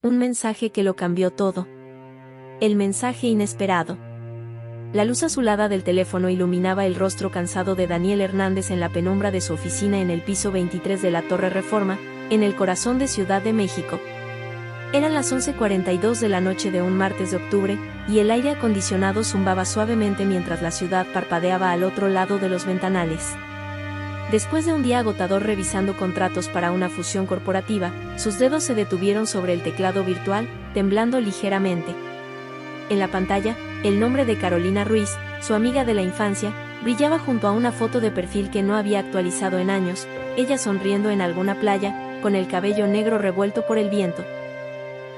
Un mensaje que lo cambió todo. El mensaje inesperado. La luz azulada del teléfono iluminaba el rostro cansado de Daniel Hernández en la penumbra de su oficina en el piso 23 de la Torre Reforma, en el corazón de Ciudad de México. Eran las 11:42 de la noche de un martes de octubre, y el aire acondicionado zumbaba suavemente mientras la ciudad parpadeaba al otro lado de los ventanales. Después de un día agotador revisando contratos para una fusión corporativa, sus dedos se detuvieron sobre el teclado virtual, temblando ligeramente. En la pantalla, el nombre de Carolina Ruiz, su amiga de la infancia, brillaba junto a una foto de perfil que no había actualizado en años, ella sonriendo en alguna playa, con el cabello negro revuelto por el viento.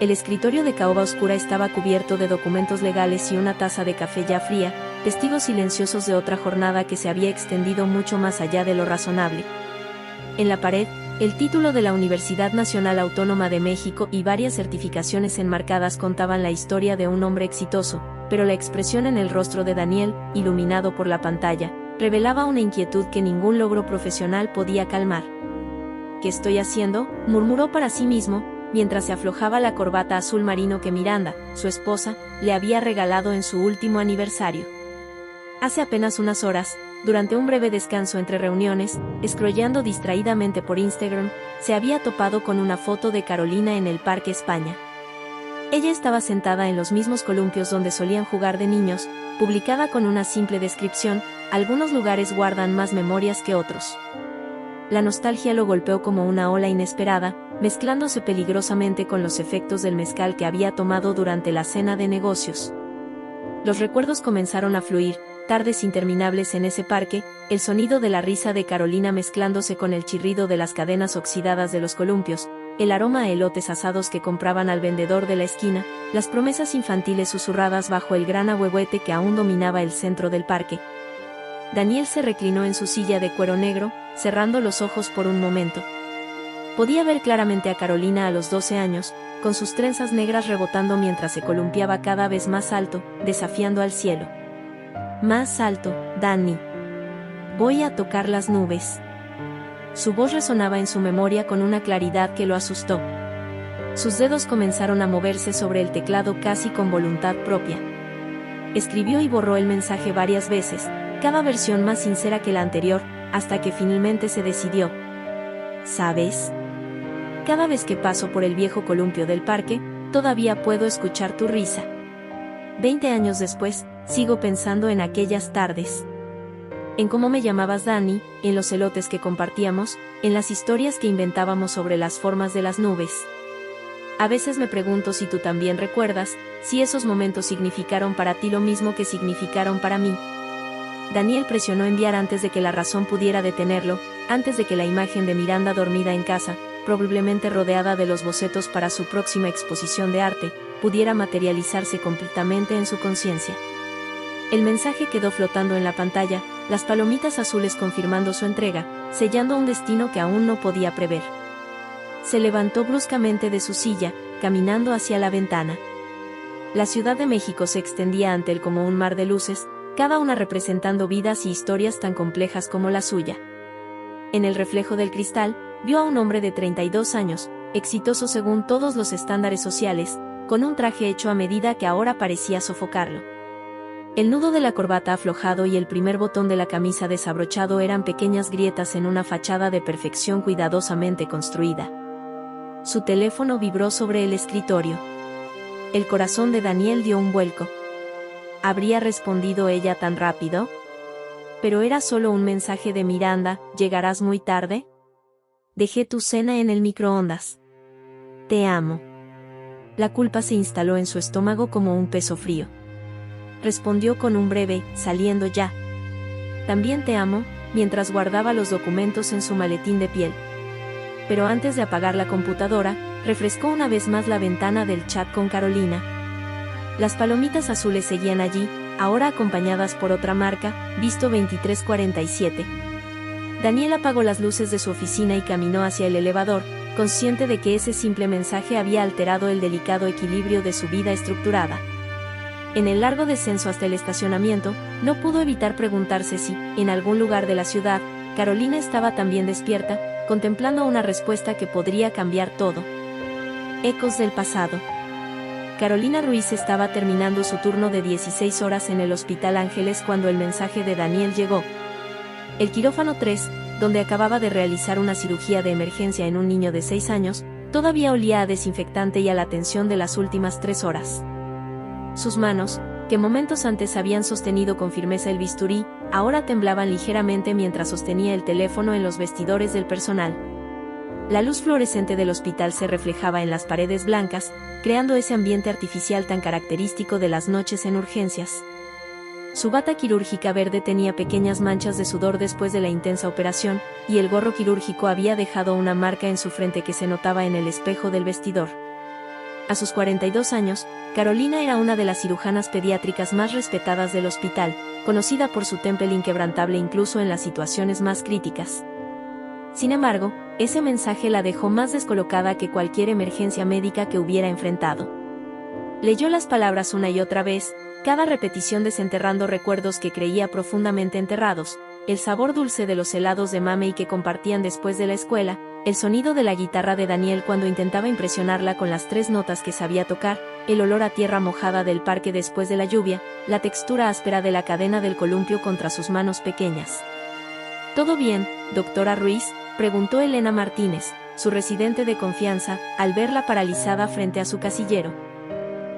El escritorio de caoba oscura estaba cubierto de documentos legales y una taza de café ya fría, testigos silenciosos de otra jornada que se había extendido mucho más allá de lo razonable. En la pared, el título de la Universidad Nacional Autónoma de México y varias certificaciones enmarcadas contaban la historia de un hombre exitoso, pero la expresión en el rostro de Daniel, iluminado por la pantalla, revelaba una inquietud que ningún logro profesional podía calmar. ¿Qué estoy haciendo?, murmuró para sí mismo, mientras se aflojaba la corbata azul marino que Miranda, su esposa, le había regalado en su último aniversario. Hace apenas unas horas, durante un breve descanso entre reuniones, scrolleando distraídamente por Instagram, se había topado con una foto de Carolina en el Parque España. Ella estaba sentada en los mismos columpios donde solían jugar de niños, publicada con una simple descripción: algunos lugares guardan más memorias que otros. La nostalgia lo golpeó como una ola inesperada, mezclándose peligrosamente con los efectos del mezcal que había tomado durante la cena de negocios. Los recuerdos comenzaron a fluir, tardes interminables en ese parque, el sonido de la risa de Carolina mezclándose con el chirrido de las cadenas oxidadas de los columpios, el aroma a elotes asados que compraban al vendedor de la esquina, las promesas infantiles susurradas bajo el gran ahuehuete que aún dominaba el centro del parque. Daniel se reclinó en su silla de cuero negro, cerrando los ojos por un momento. Podía ver claramente a Carolina a los 12 años, con sus trenzas negras rebotando mientras se columpiaba cada vez más alto, desafiando al cielo. Más alto, Dani. Voy a tocar las nubes. Su voz resonaba en su memoria con una claridad que lo asustó. Sus dedos comenzaron a moverse sobre el teclado casi con voluntad propia. Escribió y borró el mensaje varias veces, cada versión más sincera que la anterior, hasta que finalmente se decidió. ¿Sabes? Cada vez que paso por el viejo columpio del parque, todavía puedo escuchar tu risa. 20 años después, sigo pensando en aquellas tardes. En cómo me llamabas Dani, en los elotes que compartíamos, en las historias que inventábamos sobre las formas de las nubes. A veces me pregunto si tú también recuerdas, si esos momentos significaron para ti lo mismo que significaron para mí. Daniel presionó enviar antes de que la razón pudiera detenerlo, antes de que la imagen de Miranda dormida en casa, probablemente rodeada de los bocetos para su próxima exposición de arte, pudiera materializarse completamente en su conciencia. El mensaje quedó flotando en la pantalla, las palomitas azules confirmando su entrega, sellando un destino que aún no podía prever. Se levantó bruscamente de su silla, caminando hacia la ventana. La Ciudad de México se extendía ante él como un mar de luces, cada una representando vidas y historias tan complejas como la suya. En el reflejo del cristal, vio a un hombre de 32 años, exitoso según todos los estándares sociales, con un traje hecho a medida que ahora parecía sofocarlo. El nudo de la corbata aflojado y el primer botón de la camisa desabrochado eran pequeñas grietas en una fachada de perfección cuidadosamente construida. Su teléfono vibró sobre el escritorio. El corazón de Daniel dio un vuelco. ¿Habría respondido ella tan rápido? Pero era solo un mensaje de Miranda: ¿llegarás muy tarde? Dejé tu cena en el microondas. Te amo. La culpa se instaló en su estómago como un peso frío. Respondió con un breve, saliendo ya. También te amo, mientras guardaba los documentos en su maletín de piel. Pero antes de apagar la computadora, refrescó una vez más la ventana del chat con Carolina. Las palomitas azules seguían allí, ahora acompañadas por otra marca, visto 2347. Daniel apagó las luces de su oficina y caminó hacia el elevador, consciente de que ese simple mensaje había alterado el delicado equilibrio de su vida estructurada. En el largo descenso hasta el estacionamiento, no pudo evitar preguntarse si, en algún lugar de la ciudad, Carolina estaba también despierta, contemplando una respuesta que podría cambiar todo. Ecos del pasado. Carolina Ruiz estaba terminando su turno de 16 horas en el Hospital Ángeles cuando el mensaje de Daniel llegó. El quirófano 3, donde acababa de realizar una cirugía de emergencia en un niño de 6 años, todavía olía a desinfectante y a la tensión de las últimas 3 horas. Sus manos, que momentos antes habían sostenido con firmeza el bisturí, ahora temblaban ligeramente mientras sostenía el teléfono en los vestidores del personal. La luz fluorescente del hospital se reflejaba en las paredes blancas, creando ese ambiente artificial tan característico de las noches en urgencias. Su bata quirúrgica verde tenía pequeñas manchas de sudor después de la intensa operación, y el gorro quirúrgico había dejado una marca en su frente que se notaba en el espejo del vestidor. A sus 42 años, Carolina era una de las cirujanas pediátricas más respetadas del hospital, conocida por su temple inquebrantable incluso en las situaciones más críticas. Sin embargo, ese mensaje la dejó más descolocada que cualquier emergencia médica que hubiera enfrentado. Leyó las palabras una y otra vez, cada repetición desenterrando recuerdos que creía profundamente enterrados, el sabor dulce de los helados de Mamey que compartían después de la escuela, el sonido de la guitarra de Daniel cuando intentaba impresionarla con las 3 notas que sabía tocar, el olor a tierra mojada del parque después de la lluvia, la textura áspera de la cadena del columpio contra sus manos pequeñas. ¿Todo bien, doctora Ruiz?, preguntó Elena Martínez, su residente de confianza, al verla paralizada frente a su casillero.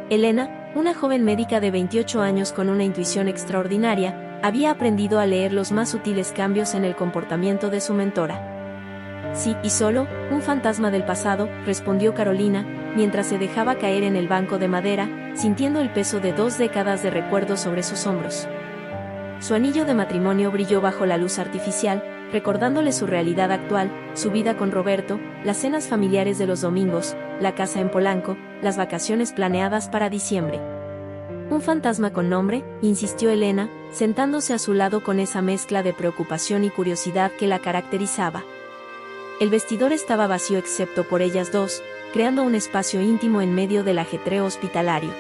Elena, una joven médica de 28 años con una intuición extraordinaria, había aprendido a leer los más sutiles cambios en el comportamiento de su mentora. Sí, y solo, un fantasma del pasado, respondió Carolina, mientras se dejaba caer en el banco de madera, sintiendo el peso de 2 décadas de recuerdos sobre sus hombros. Su anillo de matrimonio brilló bajo la luz artificial, recordándole su realidad actual, su vida con Roberto, las cenas familiares de los domingos, la casa en Polanco, las vacaciones planeadas para diciembre. ¿Un fantasma con nombre?, insistió Elena, sentándose a su lado con esa mezcla de preocupación y curiosidad que la caracterizaba. El vestidor estaba vacío excepto por ellas dos, creando un espacio íntimo en medio del ajetreo hospitalario.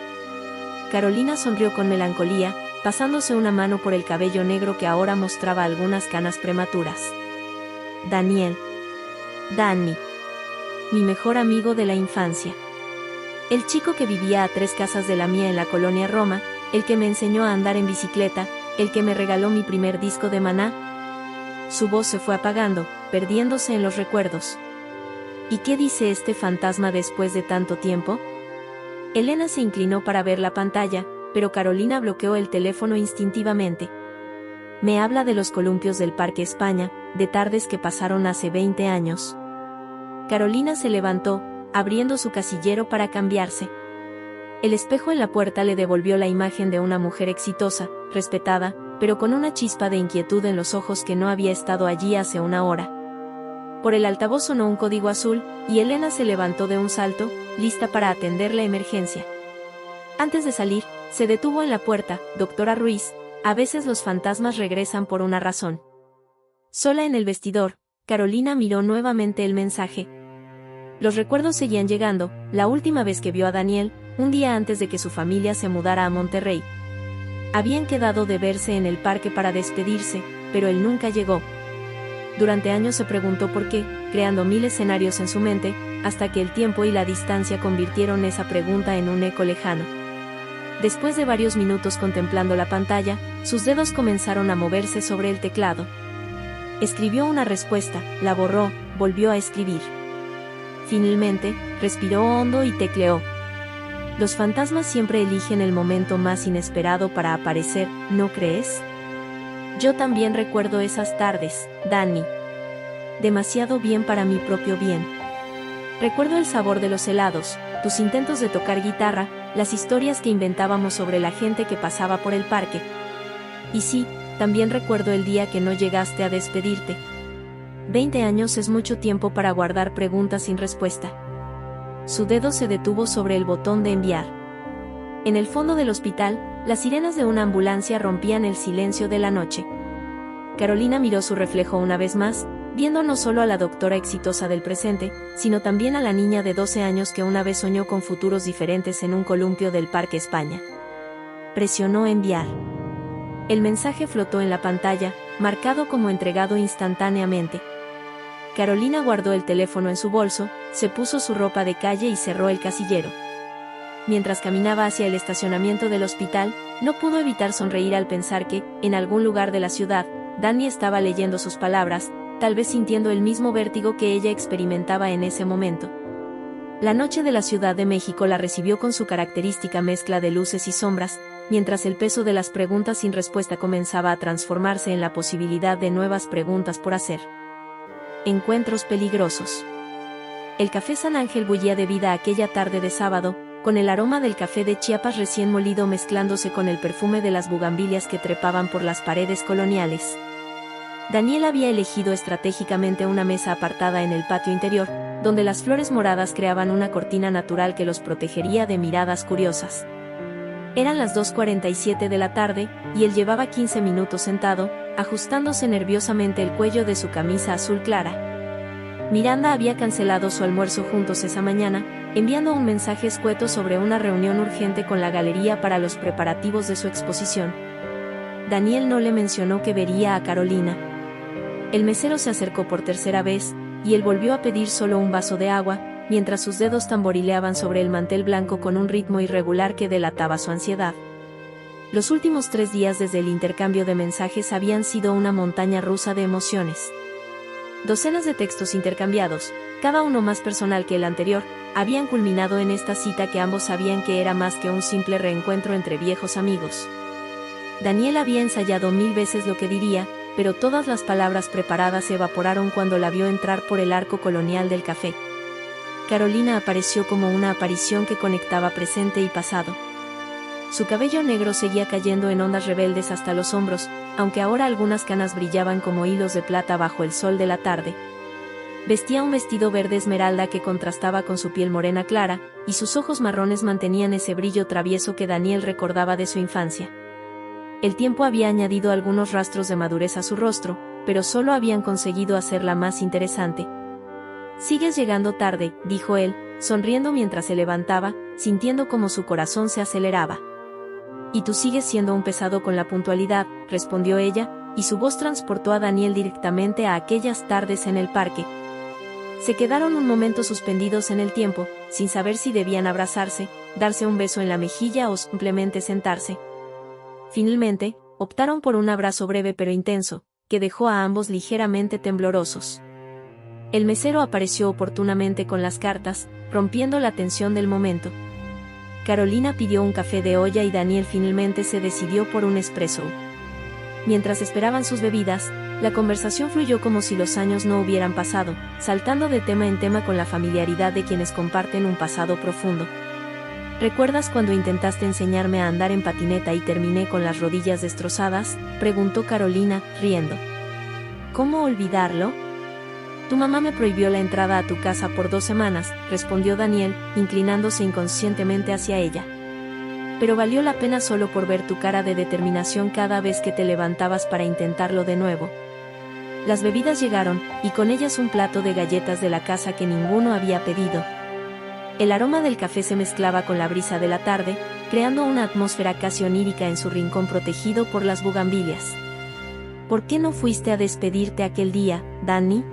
Carolina sonrió con melancolía, pasándose una mano por el cabello negro que ahora mostraba algunas canas prematuras. Daniel. Danny. Mi mejor amigo de la infancia. El chico que vivía a 3 casas de la mía en la colonia Roma, el que me enseñó a andar en bicicleta, el que me regaló mi primer disco de Maná. Su voz se fue apagando, perdiéndose en los recuerdos. ¿Y qué dice este fantasma después de tanto tiempo? Elena se inclinó para ver la pantalla, pero Carolina bloqueó el teléfono instintivamente. Me habla de los columpios del Parque España, de tardes que pasaron hace 20 años. Carolina se levantó, abriendo su casillero para cambiarse. El espejo en la puerta le devolvió la imagen de una mujer exitosa, respetada, pero con una chispa de inquietud en los ojos que no había estado allí hace una hora. Por el altavoz sonó un código azul, y Elena se levantó de un salto, lista para atender la emergencia. Antes de salir, se detuvo en la puerta. Doctora Ruiz, a veces los fantasmas regresan por una razón. Sola en el vestidor, Carolina miró nuevamente el mensaje. Los recuerdos seguían llegando, la última vez que vio a Daniel, un día antes de que su familia se mudara a Monterrey. Habían quedado de verse en el parque para despedirse, pero él nunca llegó. Durante años se preguntó por qué, creando 1000 escenarios en su mente, hasta que el tiempo y la distancia convirtieron esa pregunta en un eco lejano. Después de varios minutos contemplando la pantalla, sus dedos comenzaron a moverse sobre el teclado. Escribió una respuesta, la borró, volvió a escribir. Finalmente, respiró hondo y tecleó. Los fantasmas siempre eligen el momento más inesperado para aparecer, ¿no crees? Yo también recuerdo esas tardes, Danny. Demasiado bien para mi propio bien. Recuerdo el sabor de los helados, tus intentos de tocar guitarra, las historias que inventábamos sobre la gente que pasaba por el parque. Y sí, también recuerdo el día que no llegaste a despedirte. 20 años es mucho tiempo para guardar preguntas sin respuesta. Su dedo se detuvo sobre el botón de enviar. En el fondo del hospital, las sirenas de una ambulancia rompían el silencio de la noche. Carolina miró su reflejo una vez más, viendo no solo a la doctora exitosa del presente, sino también a la niña de 12 años que una vez soñó con futuros diferentes en un columpio del Parque España. Presionó enviar. El mensaje flotó en la pantalla, marcado como entregado instantáneamente. Carolina guardó el teléfono en su bolso, se puso su ropa de calle y cerró el casillero. Mientras caminaba hacia el estacionamiento del hospital, no pudo evitar sonreír al pensar que, en algún lugar de la ciudad, Danny estaba leyendo sus palabras, tal vez sintiendo el mismo vértigo que ella experimentaba en ese momento. La noche de la Ciudad de México la recibió con su característica mezcla de luces y sombras, mientras el peso de las preguntas sin respuesta comenzaba a transformarse en la posibilidad de nuevas preguntas por hacer. Encuentros peligrosos. El Café San Ángel bullía de vida aquella tarde de sábado, con el aroma del café de Chiapas recién molido mezclándose con el perfume de las bugambilias que trepaban por las paredes coloniales. Daniel había elegido estratégicamente una mesa apartada en el patio interior, donde las flores moradas creaban una cortina natural que los protegería de miradas curiosas. Eran las 2:47 de la tarde, y él llevaba 15 minutos sentado, ajustándose nerviosamente el cuello de su camisa azul clara. Miranda había cancelado su almuerzo juntos esa mañana, enviando un mensaje escueto sobre una reunión urgente con la galería para los preparativos de su exposición. Daniel no le mencionó que vería a Carolina. El mesero se acercó por tercera vez, y él volvió a pedir solo un vaso de agua, mientras sus dedos tamborileaban sobre el mantel blanco con un ritmo irregular que delataba su ansiedad. Los últimos 3 días desde el intercambio de mensajes habían sido una montaña rusa de emociones. Docenas de textos intercambiados, cada uno más personal que el anterior, habían culminado en esta cita que ambos sabían que era más que un simple reencuentro entre viejos amigos. Daniel había ensayado 1000 veces lo que diría, pero todas las palabras preparadas se evaporaron cuando la vio entrar por el arco colonial del café. Carolina apareció como una aparición que conectaba presente y pasado. Su cabello negro seguía cayendo en ondas rebeldes hasta los hombros, aunque ahora algunas canas brillaban como hilos de plata bajo el sol de la tarde. Vestía un vestido verde esmeralda que contrastaba con su piel morena clara, y sus ojos marrones mantenían ese brillo travieso que Daniel recordaba de su infancia. El tiempo había añadido algunos rastros de madurez a su rostro, pero solo habían conseguido hacerla más interesante. «Sigues llegando tarde», dijo él, sonriendo mientras se levantaba, sintiendo como su corazón se aceleraba. «Y tú sigues siendo un pesado con la puntualidad», respondió ella, y su voz transportó a Daniel directamente a aquellas tardes en el parque. Se quedaron un momento suspendidos en el tiempo, sin saber si debían abrazarse, darse un beso en la mejilla o simplemente sentarse. Finalmente, optaron por un abrazo breve pero intenso, que dejó a ambos ligeramente temblorosos. El mesero apareció oportunamente con las cartas, rompiendo la tensión del momento. Carolina pidió un café de olla y Daniel finalmente se decidió por un espresso. Mientras esperaban sus bebidas, la conversación fluyó como si los años no hubieran pasado, saltando de tema en tema con la familiaridad de quienes comparten un pasado profundo. «¿Recuerdas cuando intentaste enseñarme a andar en patineta y terminé con las rodillas destrozadas?», preguntó Carolina, riendo. «¿Cómo olvidarlo? Tu mamá me prohibió la entrada a tu casa por 2 semanas», respondió Daniel, inclinándose inconscientemente hacia ella. «Pero valió la pena solo por ver tu cara de determinación cada vez que te levantabas para intentarlo de nuevo». Las bebidas llegaron, y con ellas un plato de galletas de la casa que ninguno había pedido. El aroma del café se mezclaba con la brisa de la tarde, creando una atmósfera casi onírica en su rincón protegido por las bugambilias. «¿Por qué no fuiste a despedirte aquel día, Danny?».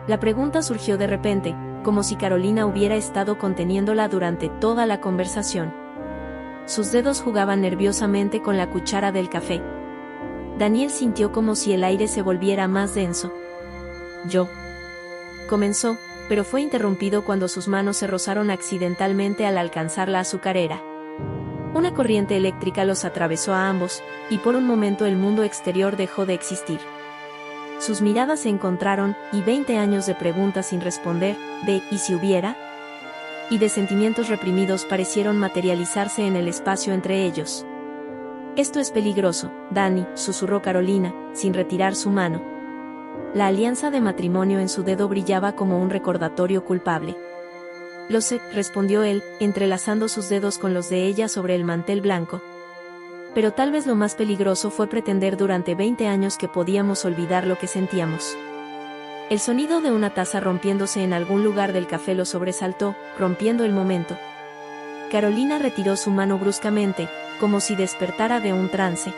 La pregunta surgió de repente, como si Carolina hubiera estado conteniéndola durante toda la conversación. Sus dedos jugaban nerviosamente con la cuchara del café. Daniel sintió como si el aire se volviera más denso. «Yo», comenzó, pero fue interrumpido cuando sus manos se rozaron accidentalmente al alcanzar la azucarera. Una corriente eléctrica los atravesó a ambos, y por un momento el mundo exterior dejó de existir. Sus miradas se encontraron, y 20 años de preguntas sin responder, de «¿y si hubiera?», y de sentimientos reprimidos parecieron materializarse en el espacio entre ellos. «Esto es peligroso, Danny», susurró Carolina, sin retirar su mano. La alianza de matrimonio en su dedo brillaba como un recordatorio culpable. «Lo sé», respondió él, entrelazando sus dedos con los de ella sobre el mantel blanco. «Pero tal vez lo más peligroso fue pretender durante 20 años que podíamos olvidar lo que sentíamos». El sonido de una taza rompiéndose en algún lugar del café lo sobresaltó, rompiendo el momento. Carolina retiró su mano bruscamente, como si despertara de un trance.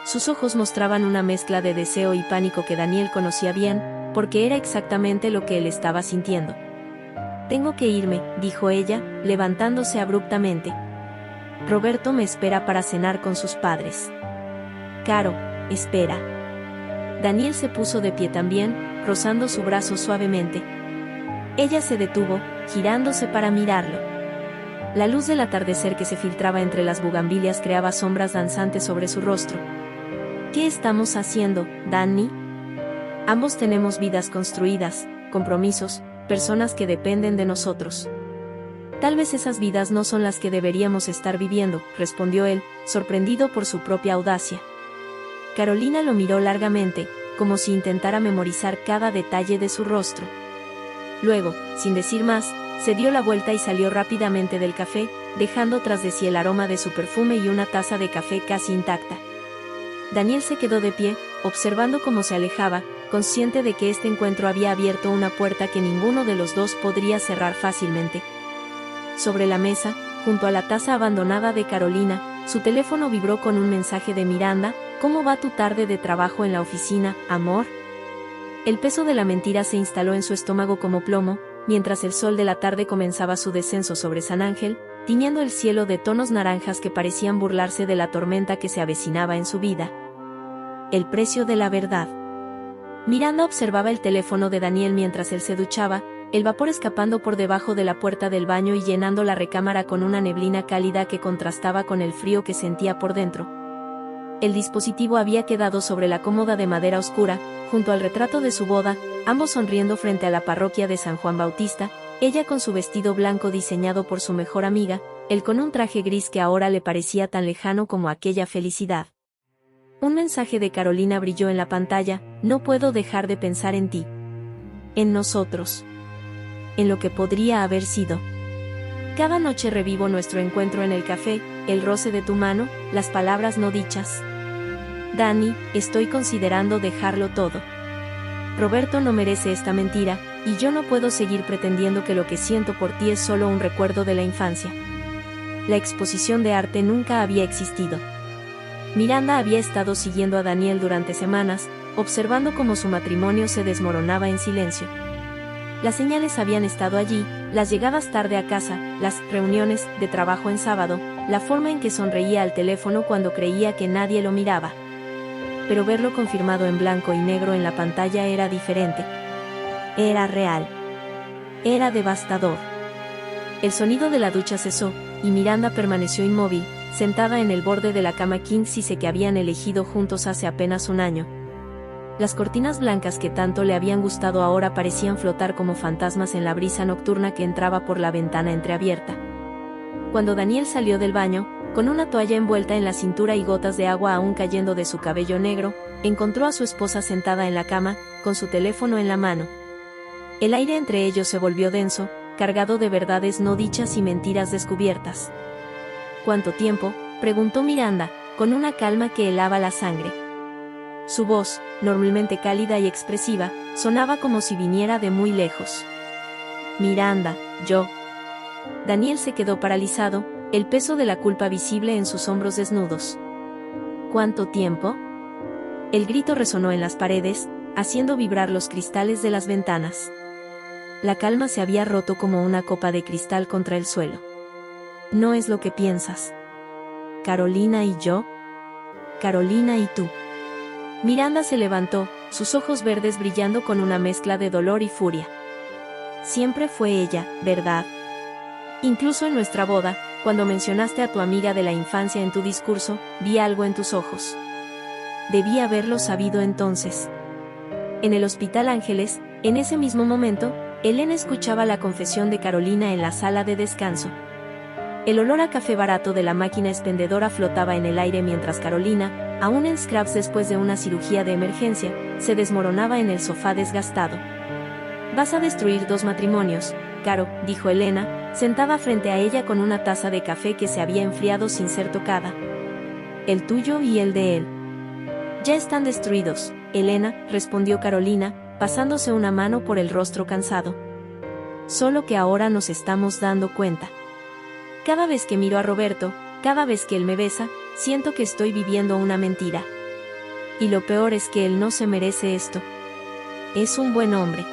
Sus ojos mostraban una mezcla de deseo y pánico que Daniel conocía bien, porque era exactamente lo que él estaba sintiendo. Tengo que irme, dijo ella, levantándose abruptamente. Roberto me espera para cenar con sus padres. Caro, espera. Daniel se puso de pie también, rozando su brazo suavemente. Ella se detuvo, girándose para mirarlo. La luz del atardecer que se filtraba entre las bugambilias creaba sombras danzantes sobre su rostro. ¿Qué estamos haciendo, Danny? Ambos tenemos vidas construidas, compromisos, personas que dependen de nosotros. Tal vez esas vidas no son las que deberíamos estar viviendo, respondió él, sorprendido por su propia audacia. Carolina lo miró largamente, como si intentara memorizar cada detalle de su rostro. Luego, sin decir más, se dio la vuelta y salió rápidamente del café, dejando tras de sí el aroma de su perfume y una taza de café casi intacta. Daniel se quedó de pie, observando cómo se alejaba, consciente de que este encuentro había abierto una puerta que ninguno de los dos podría cerrar fácilmente. Sobre la mesa, junto a la taza abandonada de Carolina, su teléfono vibró con un mensaje de Miranda. ¿Cómo va tu tarde de trabajo en la oficina, amor? El peso de la mentira se instaló en su estómago como plomo, mientras el sol de la tarde comenzaba su descenso sobre San Ángel, tiñendo el cielo de tonos naranjas que parecían burlarse de la tormenta que se avecinaba en su vida. El precio de la verdad. Miranda observaba el teléfono de Daniel mientras él se duchaba, el vapor escapando por debajo de la puerta del baño y llenando la recámara con una neblina cálida que contrastaba con el frío que sentía por dentro. El dispositivo había quedado sobre la cómoda de madera oscura, junto al retrato de su boda, ambos sonriendo frente a la parroquia de San Juan Bautista, ella con su vestido blanco diseñado por su mejor amiga, él con un traje gris que ahora le parecía tan lejano como aquella felicidad. Un mensaje de Carolina brilló en la pantalla: no puedo dejar de pensar en ti. En nosotros. En lo que podría haber sido. Cada noche revivo nuestro encuentro en el café, el roce de tu mano, las palabras no dichas. Danny, estoy considerando dejarlo todo. Roberto no merece esta mentira, y yo no puedo seguir pretendiendo que lo que siento por ti es solo un recuerdo de la infancia. La exposición de arte nunca había existido. Miranda había estado siguiendo a Daniel durante semanas, observando cómo su matrimonio se desmoronaba en silencio. Las señales habían estado allí, las llegadas tarde a casa, las reuniones de trabajo en sábado, la forma en que sonreía al teléfono cuando creía que nadie lo miraba. Pero verlo confirmado en blanco y negro en la pantalla era diferente. Era real. Era devastador. El sonido de la ducha cesó, y Miranda permaneció inmóvil, sentada en el borde de la cama king size que habían elegido juntos hace apenas un año. Las cortinas blancas que tanto le habían gustado ahora parecían flotar como fantasmas en la brisa nocturna que entraba por la ventana entreabierta. Cuando Daniel salió del baño, con una toalla envuelta en la cintura y gotas de agua aún cayendo de su cabello negro, encontró a su esposa sentada en la cama, con su teléfono en la mano. El aire entre ellos se volvió denso, cargado de verdades no dichas y mentiras descubiertas. ¿Cuánto tiempo?, preguntó Miranda, con una calma que helaba la sangre. Su voz, normalmente cálida y expresiva, sonaba como si viniera de muy lejos. Miranda, yo. Daniel se quedó paralizado, el peso de la culpa visible en sus hombros desnudos. ¿Cuánto tiempo? El grito resonó en las paredes, haciendo vibrar los cristales de las ventanas. La calma se había roto como una copa de cristal contra el suelo. No es lo que piensas. Carolina y yo. Carolina y tú. Miranda se levantó, sus ojos verdes brillando con una mezcla de dolor y furia. Siempre fue ella, ¿verdad? Incluso en nuestra boda, cuando mencionaste a tu amiga de la infancia en tu discurso, vi algo en tus ojos. Debí haberlo sabido entonces. En el Hospital Ángeles, en ese mismo momento, Elena escuchaba la confesión de Carolina en la sala de descanso. El olor a café barato de la máquina expendedora flotaba en el aire mientras Carolina, aún en scrubs después de una cirugía de emergencia, se desmoronaba en el sofá desgastado. «Vas a destruir 2 matrimonios, Caro», dijo Elena, sentada frente a ella con una taza de café que se había enfriado sin ser tocada. «El tuyo y el de él». «Ya están destruidos, Elena», respondió Carolina, pasándose una mano por el rostro cansado. «Solo que ahora nos estamos dando cuenta. Cada vez que miro a Roberto, cada vez que él me besa, siento que estoy viviendo una mentira. Y lo peor es que él no se merece esto. Es un buen hombre.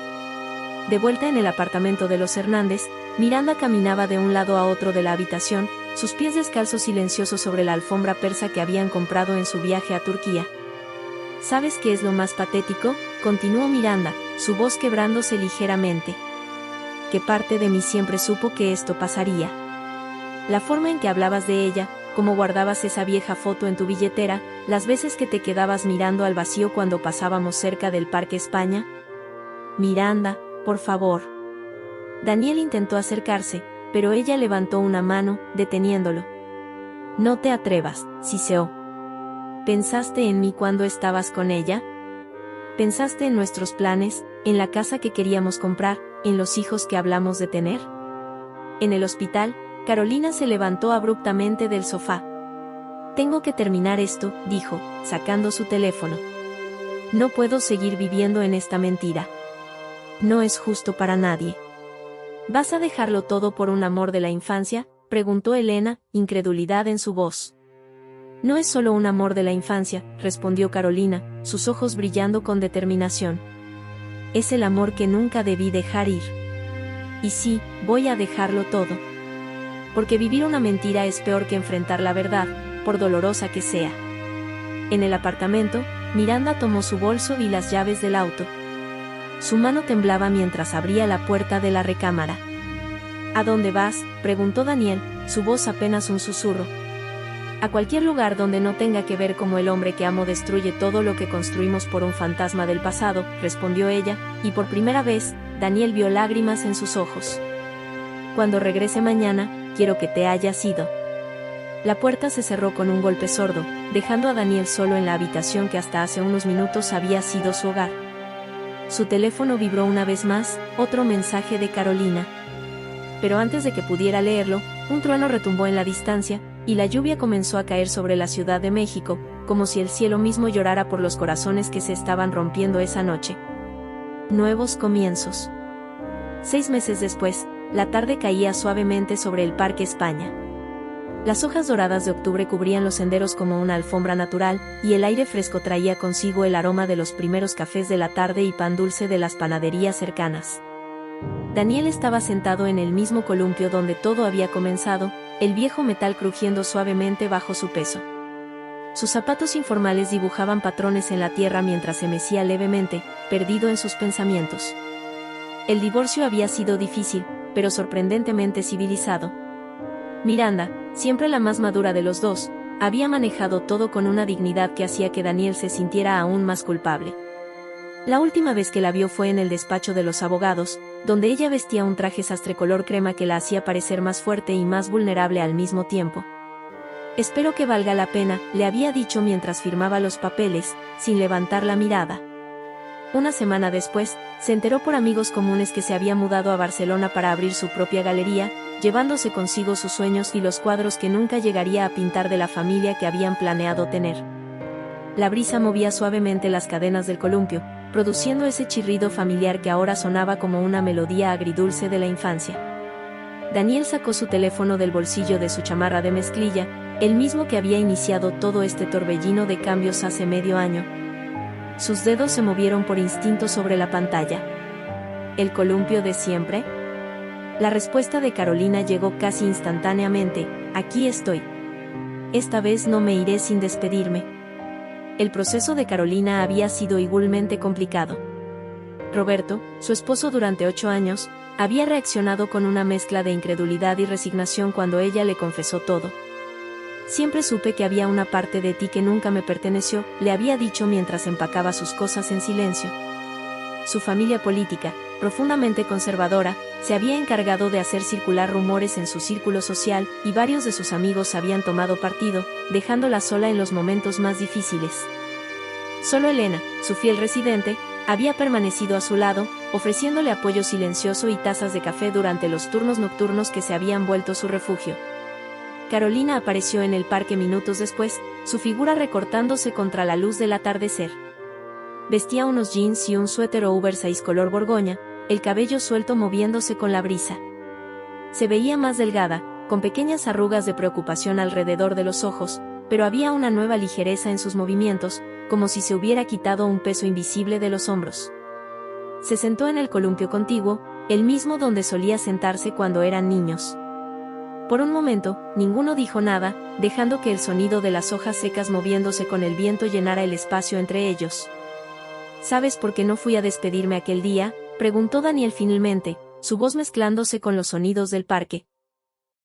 De vuelta en el apartamento de los Hernández, Miranda caminaba de un lado a otro de la habitación, sus pies descalzos silenciosos sobre la alfombra persa que habían comprado en su viaje a Turquía. ¿Sabes qué es lo más patético?, continuó Miranda, su voz quebrándose ligeramente. Que parte de mí siempre supo que esto pasaría. La forma en que hablabas de ella, cómo guardabas esa vieja foto en tu billetera, las veces que te quedabas mirando al vacío cuando pasábamos cerca del Parque España. Miranda, por favor. Daniel intentó acercarse, pero ella levantó una mano, deteniéndolo. No te atrevas, siseó. ¿Pensaste en mí cuando estabas con ella? ¿Pensaste en nuestros planes, en la casa que queríamos comprar, en los hijos que hablamos de tener? En el hospital, Carolina se levantó abruptamente del sofá. Tengo que terminar esto, dijo, sacando su teléfono. No puedo seguir viviendo en esta mentira. No es justo para nadie. ¿Vas a dejarlo todo por un amor de la infancia?, preguntó Elena, incredulidad en su voz. No es solo un amor de la infancia, respondió Carolina, sus ojos brillando con determinación. Es el amor que nunca debí dejar ir. Y sí, voy a dejarlo todo. Porque vivir una mentira es peor que enfrentar la verdad, por dolorosa que sea. En el apartamento, Miranda tomó su bolso y las llaves del auto. Su mano temblaba mientras abría la puerta de la recámara. ¿A dónde vas?, preguntó Daniel, su voz apenas un susurro. A cualquier lugar donde no tenga que ver cómo el hombre que amo destruye todo lo que construimos por un fantasma del pasado, respondió ella, y por primera vez, Daniel vio lágrimas en sus ojos. Cuando regrese mañana, quiero que te hayas ido. La puerta se cerró con un golpe sordo, dejando a Daniel solo en la habitación que hasta hace unos minutos había sido su hogar. Su teléfono vibró una vez más, otro mensaje de Carolina. Pero antes de que pudiera leerlo, un trueno retumbó en la distancia, y la lluvia comenzó a caer sobre la Ciudad de México, como si el cielo mismo llorara por los corazones que se estaban rompiendo esa noche. Nuevos comienzos. 6 meses después, la tarde caía suavemente sobre el Parque España. Las hojas doradas de octubre cubrían los senderos como una alfombra natural, y el aire fresco traía consigo el aroma de los primeros cafés de la tarde y pan dulce de las panaderías cercanas. Daniel estaba sentado en el mismo columpio donde todo había comenzado, el viejo metal crujiendo suavemente bajo su peso. Sus zapatos informales dibujaban patrones en la tierra mientras se mecía levemente, perdido en sus pensamientos. El divorcio había sido difícil, pero sorprendentemente civilizado. Miranda, siempre la más madura de los dos, había manejado todo con una dignidad que hacía que Daniel se sintiera aún más culpable. La última vez que la vio fue en el despacho de los abogados, donde ella vestía un traje sastre color crema que la hacía parecer más fuerte y más vulnerable al mismo tiempo. Espero que valga la pena, le había dicho mientras firmaba los papeles, sin levantar la mirada. Una semana después, se enteró por amigos comunes que se había mudado a Barcelona para abrir su propia galería, llevándose consigo sus sueños y los cuadros que nunca llegaría a pintar de la familia que habían planeado tener. La brisa movía suavemente las cadenas del columpio, produciendo ese chirrido familiar que ahora sonaba como una melodía agridulce de la infancia. Daniel sacó su teléfono del bolsillo de su chamarra de mezclilla, el mismo que había iniciado todo este torbellino de cambios hace medio año. Sus dedos se movieron por instinto sobre la pantalla. ¿El columpio de siempre? La respuesta de Carolina llegó casi instantáneamente: aquí estoy. Esta vez no me iré sin despedirme. El proceso de Carolina había sido igualmente complicado. Roberto, su esposo durante 8 años, había reaccionado con una mezcla de incredulidad y resignación cuando ella le confesó todo. Siempre supe que había una parte de ti que nunca me perteneció, le había dicho mientras empacaba sus cosas en silencio. Su familia política, profundamente conservadora, se había encargado de hacer circular rumores en su círculo social, y varios de sus amigos habían tomado partido, dejándola sola en los momentos más difíciles. Solo Elena, su fiel residente, había permanecido a su lado, ofreciéndole apoyo silencioso y tazas de café durante los turnos nocturnos que se habían vuelto su refugio. Carolina apareció en el parque minutos después, su figura recortándose contra la luz del atardecer. Vestía unos jeans y un suéter oversize color borgoña, el cabello suelto moviéndose con la brisa. Se veía más delgada, con pequeñas arrugas de preocupación alrededor de los ojos, pero había una nueva ligereza en sus movimientos, como si se hubiera quitado un peso invisible de los hombros. Se sentó en el columpio contiguo, el mismo donde solía sentarse cuando eran niños. Por un momento, ninguno dijo nada, dejando que el sonido de las hojas secas moviéndose con el viento llenara el espacio entre ellos. ¿Sabes por qué no fui a despedirme aquel día?, preguntó Daniel finalmente, su voz mezclándose con los sonidos del parque.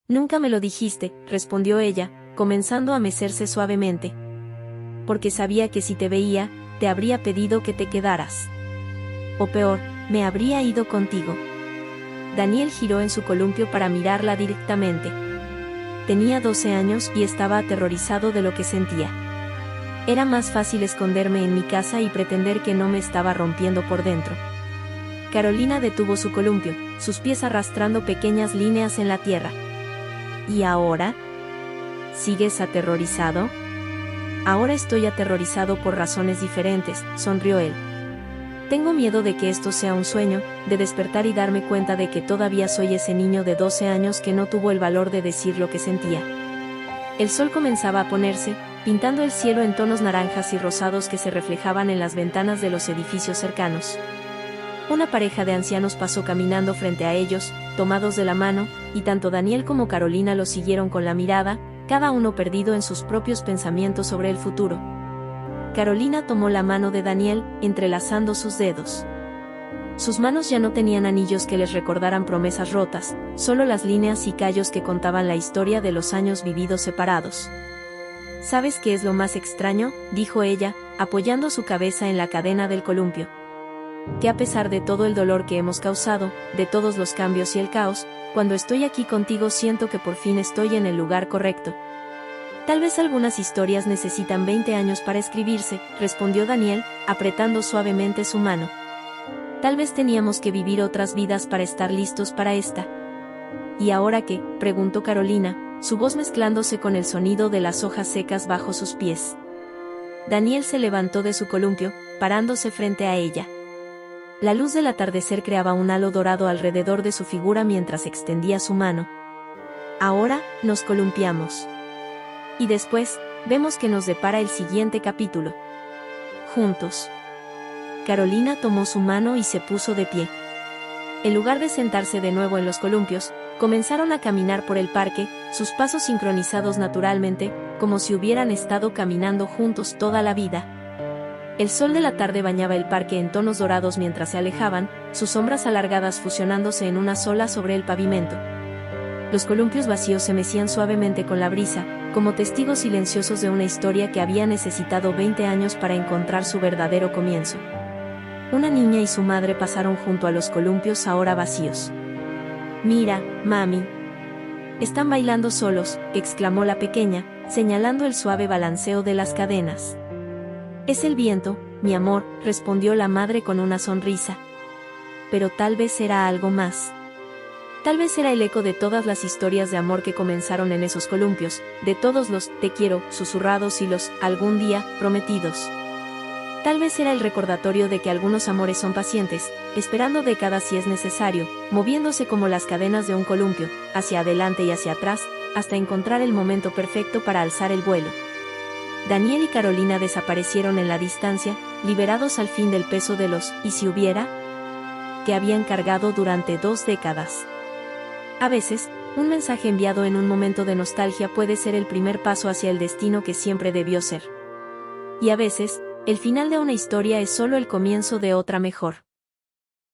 Nunca me lo dijiste, respondió ella, comenzando a mecerse suavemente. Porque sabía que si te veía, te habría pedido que te quedaras. O peor, me habría ido contigo. Daniel giró en su columpio para mirarla directamente. Tenía 12 años y estaba aterrorizado de lo que sentía. Era más fácil esconderme en mi casa y pretender que no me estaba rompiendo por dentro. Carolina detuvo su columpio, sus pies arrastrando pequeñas líneas en la tierra. ¿Y ahora? ¿Sigues aterrorizado? Ahora estoy aterrorizado por razones diferentes, sonrió él. Tengo miedo de que esto sea un sueño, de despertar y darme cuenta de que todavía soy ese niño de 12 años que no tuvo el valor de decir lo que sentía. El sol comenzaba a ponerse, pintando el cielo en tonos naranjas y rosados que se reflejaban en las ventanas de los edificios cercanos. Una pareja de ancianos pasó caminando frente a ellos, tomados de la mano, y tanto Daniel como Carolina los siguieron con la mirada, cada uno perdido en sus propios pensamientos sobre el futuro. Carolina tomó la mano de Daniel, entrelazando sus dedos. Sus manos ya no tenían anillos que les recordaran promesas rotas, solo las líneas y callos que contaban la historia de los años vividos separados. ¿Sabes qué es lo más extraño?, dijo ella, apoyando su cabeza en la cadena del columpio. Que a pesar de todo el dolor que hemos causado, de todos los cambios y el caos, cuando estoy aquí contigo siento que por fin estoy en el lugar correcto. Tal vez algunas historias necesitan 20 años para escribirse, respondió Daniel, apretando suavemente su mano. Tal vez teníamos que vivir otras vidas para estar listos para esta. ¿Y ahora qué?, preguntó Carolina, su voz mezclándose con el sonido de las hojas secas bajo sus pies. Daniel se levantó de su columpio, parándose frente a ella. La luz del atardecer creaba un halo dorado alrededor de su figura mientras extendía su mano. Ahora, nos columpiamos. Y después, vemos que nos depara el siguiente capítulo. Juntos. Carolina tomó su mano y se puso de pie. En lugar de sentarse de nuevo en los columpios, comenzaron a caminar por el parque, sus pasos sincronizados naturalmente, como si hubieran estado caminando juntos toda la vida. El sol de la tarde bañaba el parque en tonos dorados mientras se alejaban, sus sombras alargadas fusionándose en una sola sobre el pavimento. Los columpios vacíos se mecían suavemente con la brisa, como testigos silenciosos de una historia que había necesitado 20 años para encontrar su verdadero comienzo. Una niña y su madre pasaron junto a los columpios ahora vacíos. «Mira, mami. Están bailando solos», exclamó la pequeña, señalando el suave balanceo de las cadenas. «Es el viento, mi amor», respondió la madre con una sonrisa. Pero tal vez era algo más. Tal vez era el eco de todas las historias de amor que comenzaron en esos columpios, de todos los «te quiero» susurrados y los «algún día» prometidos. Tal vez era el recordatorio de que algunos amores son pacientes, esperando décadas si es necesario, moviéndose como las cadenas de un columpio, hacia adelante y hacia atrás, hasta encontrar el momento perfecto para alzar el vuelo. Daniel y Carolina desaparecieron en la distancia, liberados al fin del peso de los «¿y si hubiera?», que habían cargado durante 2 décadas. A veces, un mensaje enviado en un momento de nostalgia puede ser el primer paso hacia el destino que siempre debió ser. Y a veces, el final de una historia es solo el comienzo de otra mejor.